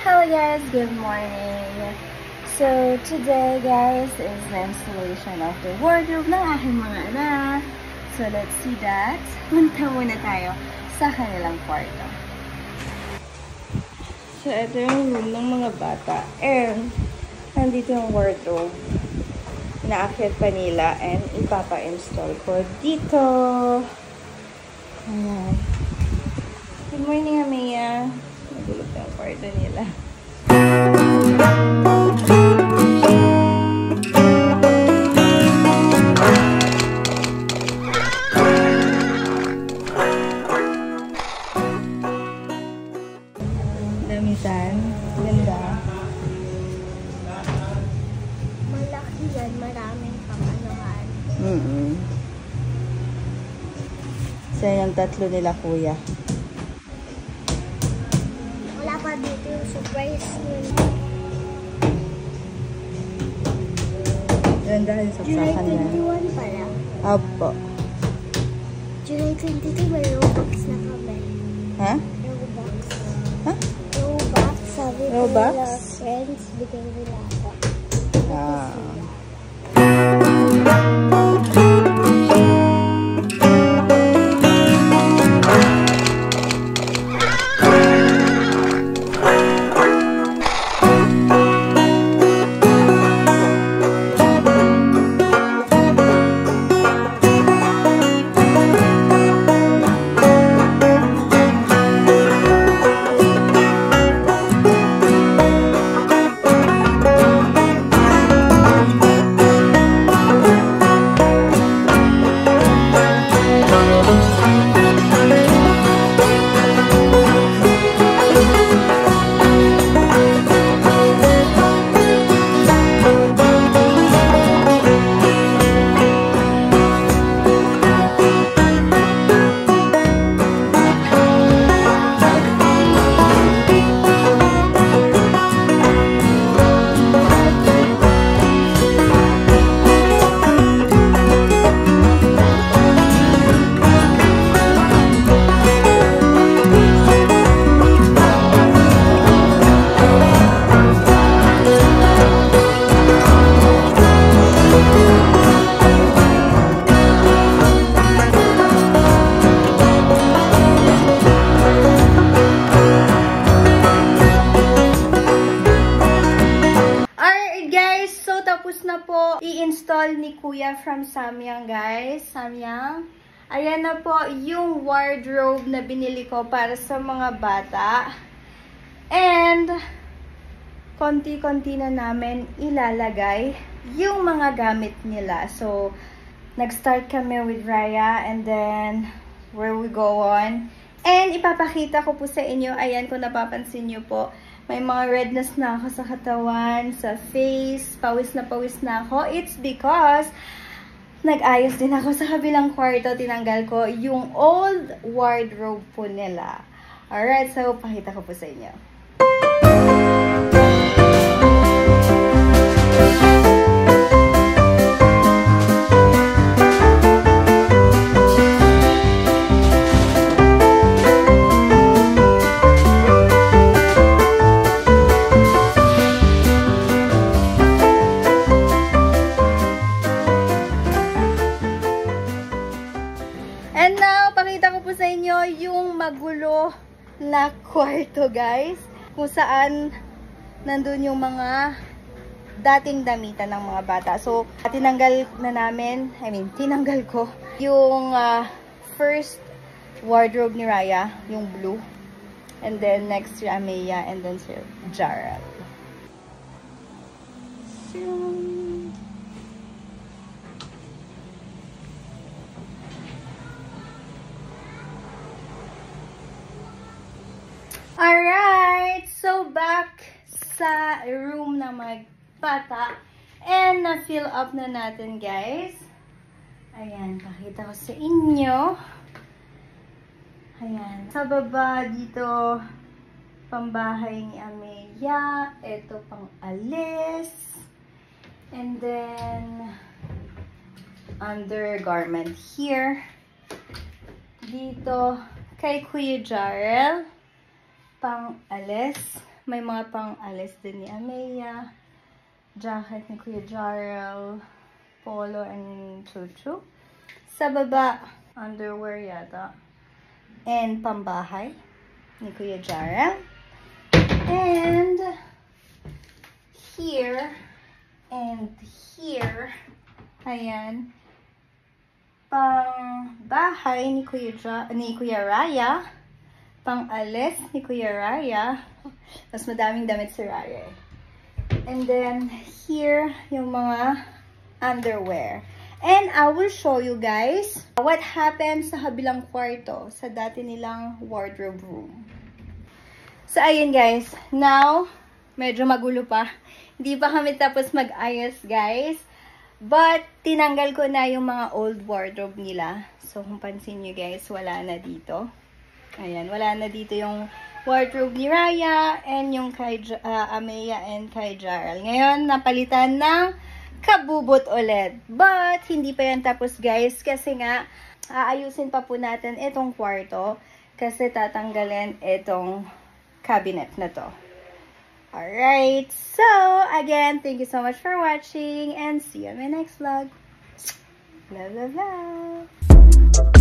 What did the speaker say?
Hello guys, good morning. So today guys is the installation of the wardrobe ng aking mga anak. So let's see that. Punta muna tayo sa kanilang kwarto. So ito yung room ng mga bata and nandito yung wardrobe. Inaakit pa nila and ipapa-install ko dito. Ayan. Good morning, Amaya. Nagulog na yung kwarto nila. Damitan. Ganda. Malaki yan. Maraming pamanuhan. So, yung tatlo nila, kuya. Wala pa dito yung surprise yun. Ganda yung July saksakan na. 21 pala. Opo. July 22 may Robux na kami. Ha? Robux. Ha? Robux. Sabi ko Robux? nila friends, bigay nila ako. Ah. Tapos na po i-install ni Kuya from Samyang, guys. Samyang. Ayan na po yung wardrobe na binili ko para sa mga bata. And konti-konti na namin ilalagay yung mga gamit nila. So, nag-start kami with Raya and then where we go on. And ipapakita ko po sa inyo, ayan kung napapansin nyo po, may mga redness na ako sa katawan, sa face, pawis na ako. It's because nag-ayos din ako sa kabilang kwarto. Tinanggal ko yung old wardrobe po nila. Alright, so pakita ko po sa inyo. And now, pakita ko po sa inyo yung magulo na kwarto, guys. Kung saan nandun yung mga dating damitan ng mga bata. So, tinanggal na namin, tinanggal ko yung first wardrobe ni Raya, yung blue. And then, next si Amaya, and then si Jarrell. Alright, so back sa room ng mga bata and na-fill up na natin, guys. Ayan, pakita ko sa inyo. Ayan, sa baba dito, pambahay ni Amaya. Ito pang alis. And then, undergarment here. Dito, kay Kuya Jarrell, pang alis. may mga pang-alis din ni Amaya. Jacket ni Kuya Jarrell. Polo and Chuchu. Sa baba, underwear yata. And pambahay ni Kuya Jarrell. And here and here, ayan, pang bahay ni Kuya Raya, pang alis ni Kuya Raya. Mas madaming damit si Raya eh. And then here yung mga underwear. And I will show you guys what happened sa kabilang kwarto sa dati nilang wardrobe room. So, ayun guys. Now, medyo magulo pa. Hindi pa kami tapos mag-ayos, guys. But, tinanggal ko na yung mga old wardrobe nila. So, kung pansin nyo guys, wala na dito. Ayan, wala na dito yung wardrobe ni Raya and yung kay Amaya and kay Jarrell. Ngayon, napalitan ng kabubot ulit. But, hindi pa yan tapos guys. Kasi nga, aayusin pa po natin itong kwarto. Kasi tatanggalin itong cabinet na to. Alright, so again, thank you so much for watching and see you in my next vlog. Love, love, love.